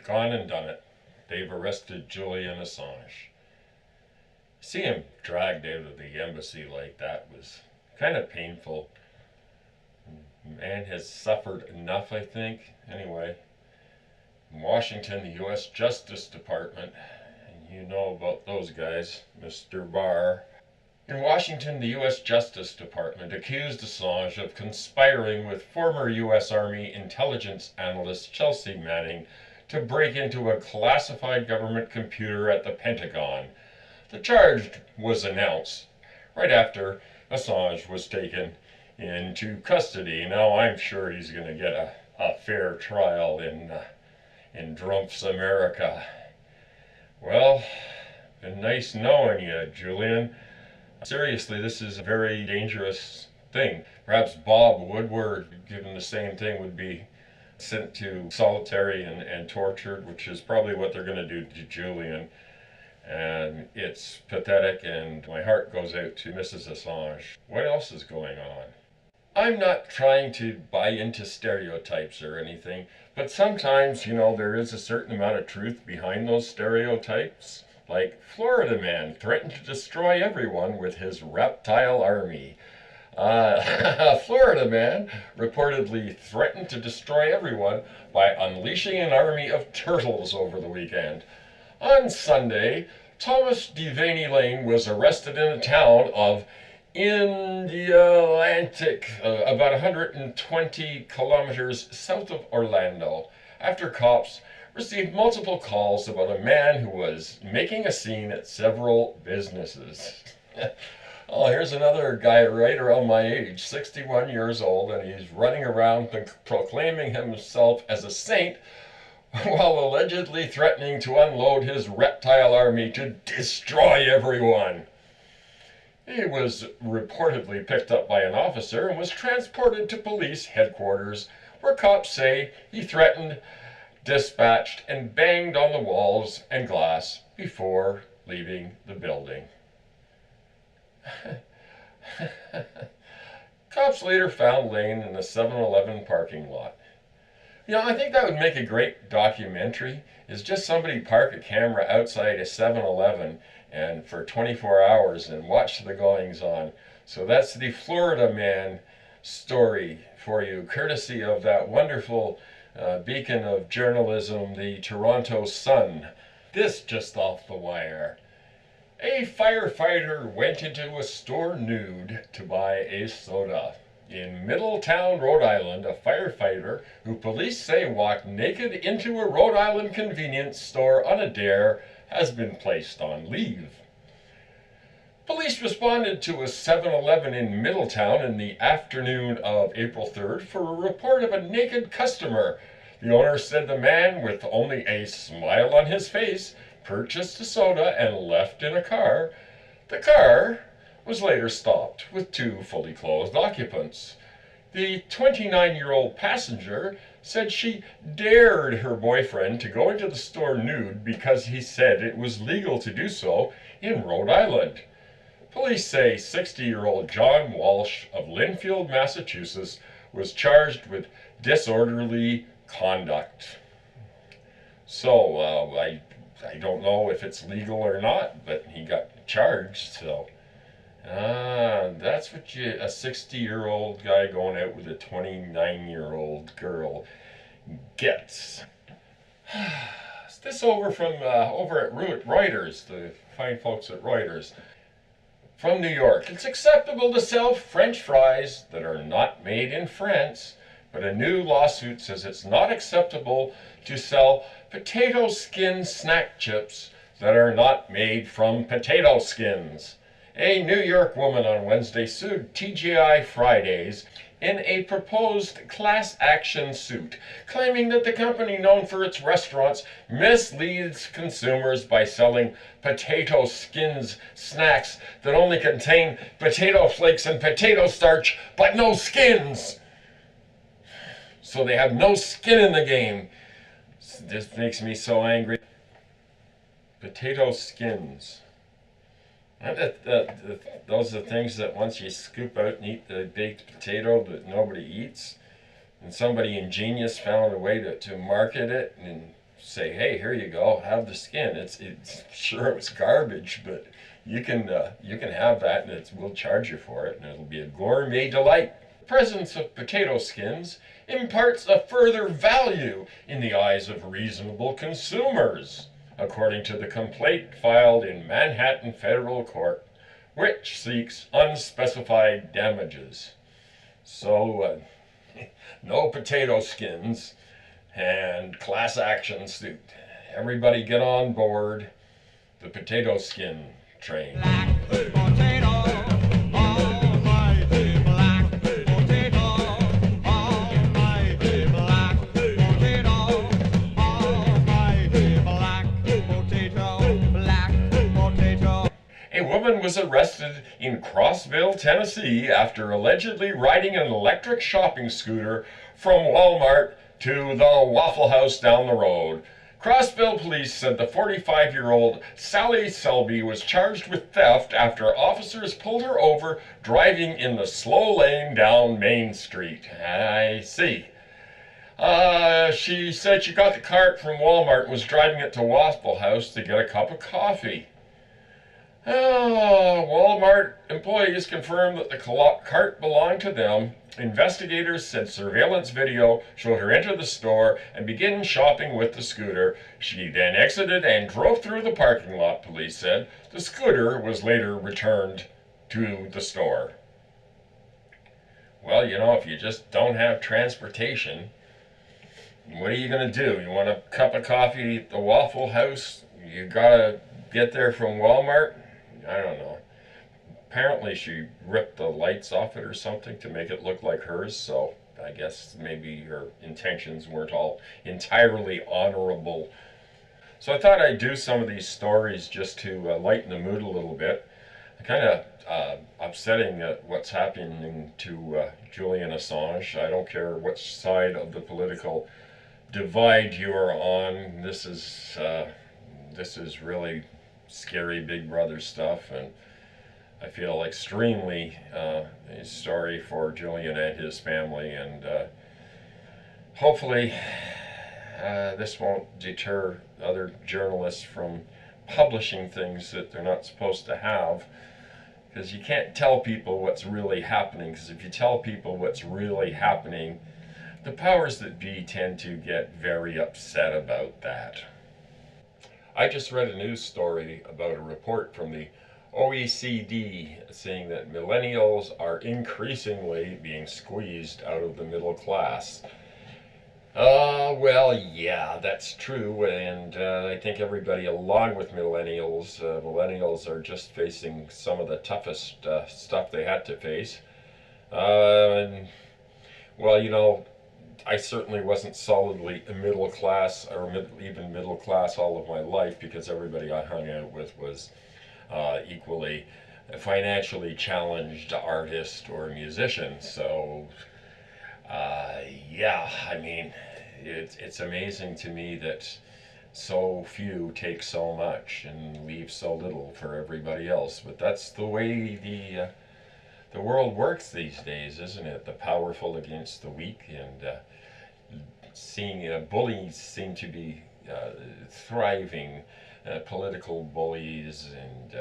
gone and done it. They've arrested Julian Assange. See him dragged out of the embassy like that was kind of painful. Man has suffered enough, I think. Anyway, in Washington, the U.S. Justice Department, and you know about those guys, Mr. Barr. In Washington, the U.S. Justice Department accused Assange of conspiring with former U.S. Army intelligence analyst Chelsea Manning to break into a classified government computer at the Pentagon. The charge was announced right after Assange was taken into custody. Now I'm sure he's going to get a fair trial in Trump's America. Well, been nice knowing you, Julian. Seriously, this is a very dangerous thing. Perhaps Bob Woodward, given the same thing, would be sent to solitary and tortured, which is probably what they're going to do to Julian. And it's pathetic, and my heart goes out to Mrs. Assange. What else is going on? I'm not trying to buy into stereotypes or anything, but sometimes, there is a certain amount of truth behind those stereotypes. Like Florida man threatened to destroy everyone with his reptile army. A Florida man reportedly threatened to destroy everyone by unleashing an army of turtles over the weekend. On Sunday, Thomas Devaney Lane was arrested in the town of Indialantic, about 120 kilometers south of Orlando, after cops received multiple calls about a man who was making a scene at several businesses. Oh, here's another guy right around my age, 61 years old, and he's running around proclaiming himself as a saint while allegedly threatening to unload his reptile army to destroy everyone. He was reportedly picked up by an officer and was transported to police headquarters, where cops say he threatened, dispatched, and banged on the walls and glass before leaving the building. Cops later found Lane in the 7-Eleven parking lot. I think that would make a great documentary, is just somebody park a camera outside a 7-Eleven and for 24 hours and watch the goings on. So that's the Florida man story for you, courtesy of that wonderful beacon of journalism, the Toronto Sun. This just off the wire. A firefighter went into a store nude to buy a soda. In Middletown, Rhode Island, a firefighter who police say walked naked into a Rhode Island convenience store on a dare has been placed on leave. Police responded to a 7-Eleven in Middletown in the afternoon of April 3rd for a report of a naked customer. The owner said the man, with only a smile on his face, purchased a soda and left in a car. The car was later stopped with two fully clothed occupants. The 29-year-old passenger said she dared her boyfriend to go into the store nude because he said it was legal to do so in Rhode Island. Police say 60-year-old John Walsh of Linfield, Massachusetts, was charged with disorderly conduct. So, I don't know if it's legal or not, but he got charged, so. That's what a 60-year-old guy going out with a 29-year-old girl gets. This over at Reuters, the fine folks at Reuters. From New York, it's acceptable to sell French fries that are not made in France, but a new lawsuit says it's not acceptable to sell potato skin snack chips that are not made from potato skins. A New York woman on Wednesday sued TGI Fridays in a proposed class action suit, claiming that the company, known for its restaurants, misleads consumers by selling potato skins snacks that only contain potato flakes and potato starch, but no skins. So they have no skin in the game. This makes me so angry. Potato skins. Those are things that once you scoop out and eat the baked potato that nobody eats, and somebody ingenious found a way to market it and say, hey, here you go, have the skin. It's sure it was garbage, but you can have that, and we'll charge you for it, and it'll be a gourmet delight. The presence of potato skins imparts a further value in the eyes of reasonable consumers, according to the complaint filed in Manhattan Federal Court, which seeks unspecified damages. So, no potato skins and class action suit. Everybody get on board the potato skin train. Black potato, almighty black potato, almighty black potato, almighty black potato, black potato. A woman was arrested in Crossville, Tennessee after allegedly riding an electric shopping scooter from Walmart to the Waffle House down the road. Crossville police said the 45-year-old Sally Selby was charged with theft after officers pulled her over driving in the slow lane down Main Street. I see. She said she got the cart from Walmart and was driving it to Waffle House to get a cup of coffee. Walmart employees confirmed that the cart belonged to them. Investigators said surveillance video showed her enter the store and begin shopping with the scooter. She then exited and drove through the parking lot, police said. The scooter was later returned to the store. Well, if you just don't have transportation, what are you going to do? You want a cup of coffee at the Waffle House? You gotta get there from Walmart? I don't know. Apparently she ripped the lights off it or something to make it look like hers, so I guess maybe her intentions weren't all entirely honorable. So I thought I'd do some of these stories just to lighten the mood a little bit. Kind of upsetting what's happening to Julian Assange. I don't care which side of the political divide you are on. This is really scary Big Brother stuff, and I feel extremely sorry for Julian and his family, and hopefully this won't deter other journalists from publishing things that they're not supposed to have, because you can't tell people what's really happening, because if you tell people what's really happening, the powers that be tend to get very upset about that. I just read a news story about a report from the OECD saying that millennials are increasingly being squeezed out of the middle class. Well, yeah, that's true, and I think everybody along with millennials are just facing some of the toughest stuff they had to face. Well, I certainly wasn't solidly middle class or even middle class all of my life, because everybody I hung out with was equally financially challenged artist or musician. So yeah, I mean, it's amazing to me that so few take so much and leave so little for everybody else. But that's the way the world works these days, isn't it? The powerful against the weak, and seeing bullies seem to be thriving. Political bullies and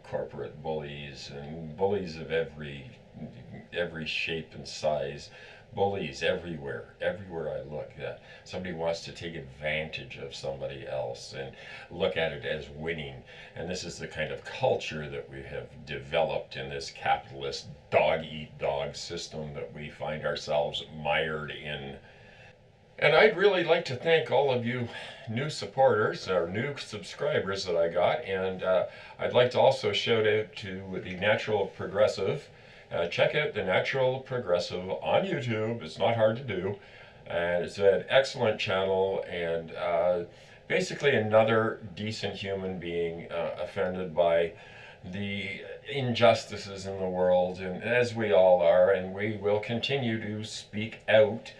corporate bullies and bullies of every shape and size. Bullies everywhere I look. Somebody wants to take advantage of somebody else and look at it as winning. And this is the kind of culture that we have developed in this capitalist dog-eat-dog system that we find ourselves mired in. And I'd really like to thank all of you new supporters or new subscribers that I got, and I'd like to also shout out to the Natural Progressive. Check out the Natural Progressive on YouTube. It's not hard to do, and it's an excellent channel, and basically another decent human being offended by the injustices in the world, and as we all are, and we will continue to speak out.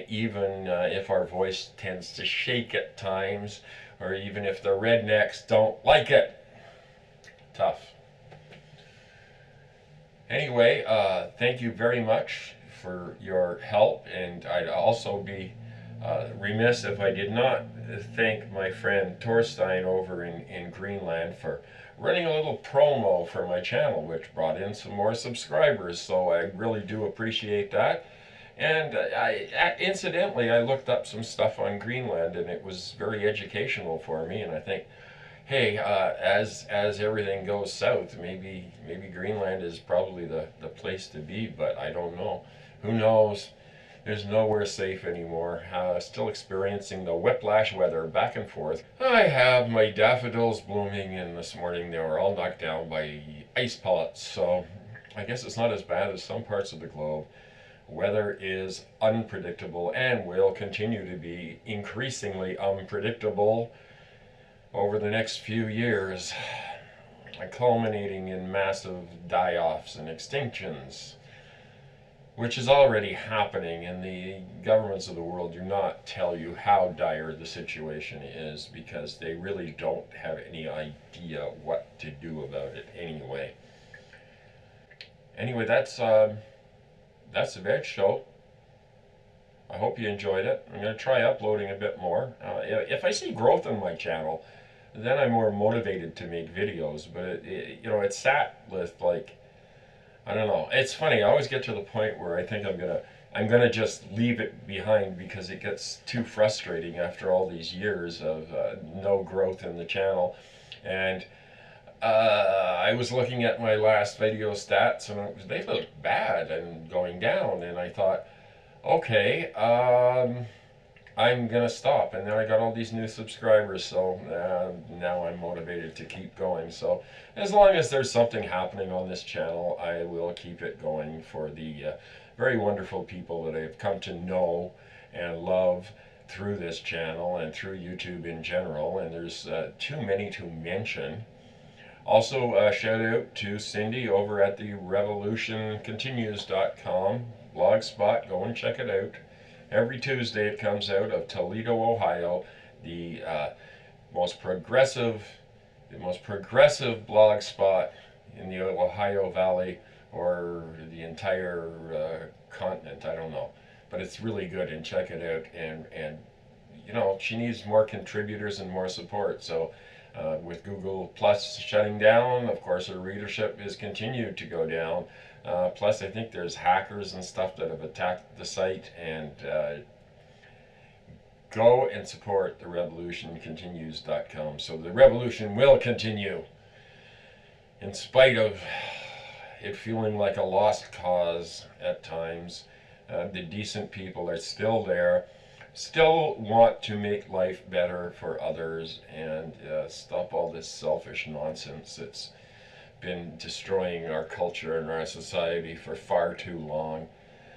Even if our voice tends to shake at times, or even if the rednecks don't like it. Tough. Anyway, thank you very much for your help, and I'd also be Remiss if I did not thank my friend Torstein over in Greenland for running a little promo for my channel, which brought in some more subscribers, so I really do appreciate that. And incidentally, I looked up some stuff on Greenland, and it was very educational for me. And I think, hey, as everything goes south, maybe Greenland is probably the place to be. But I don't know. Who knows? There's nowhere safe anymore. Still experiencing the whiplash weather back and forth. I have my daffodils blooming, and this morning they were all knocked down by ice pellets. So I guess it's not as bad as some parts of the globe. Weather is unpredictable and will continue to be increasingly unpredictable over the next few years, culminating in massive die-offs and extinctions, which is already happening, and the governments of the world do not tell you how dire the situation is because they really don't have any idea what to do about it anyway. Anyway, that's the Veg Show. I hope you enjoyed it. I'm going to try uploading a bit more. If I see growth in my channel, then I'm more motivated to make videos. But it's sat with, like, I don't know. It's funny. I always get to the point where I think I'm gonna just leave it behind because it gets too frustrating after all these years of no growth in the channel. And I was looking at my last video stats, and they look bad and going down. And I thought, okay, I'm gonna stop. And then I got all these new subscribers, so now I'm motivated to keep going. So as long as there's something happening on this channel, I will keep it going for the very wonderful people that I've come to know and love through this channel and through YouTube in general. And there's too many to mention. Also, shout out to Cindy over at the revolutioncontinues.com blogspot. Go and check it out. Every Tuesday it comes out of Toledo, Ohio, the most progressive blog spot in the Ohio Valley, or the entire continent. I don't know, but it's really good, and check it out. And she needs more contributors and more support. So with Google Plus shutting down, of course, her readership has continued to go down. Plus, I think there's hackers and stuff that have attacked the site. And go and support the revolutioncontinues.com. So the revolution will continue, in spite of it feeling like a lost cause at times. The decent people are still there, still want to make life better for others, and stop all this selfish nonsense that's been destroying our culture and our society for far too long.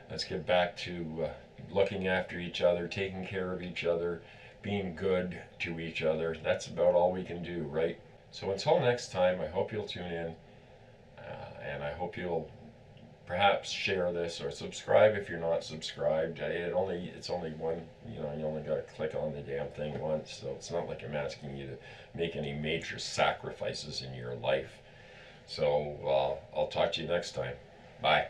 Let's get back to looking after each other, taking care of each other, being good to each other. That's about all we can do, right? So until next time, I hope you'll tune in, and I hope you'll perhaps share this or subscribe if you're not subscribed. It's only one, you only got to click on the damn thing once, so it's not like I'm asking you to make any major sacrifices in your life. So I'll talk to you next time. Bye.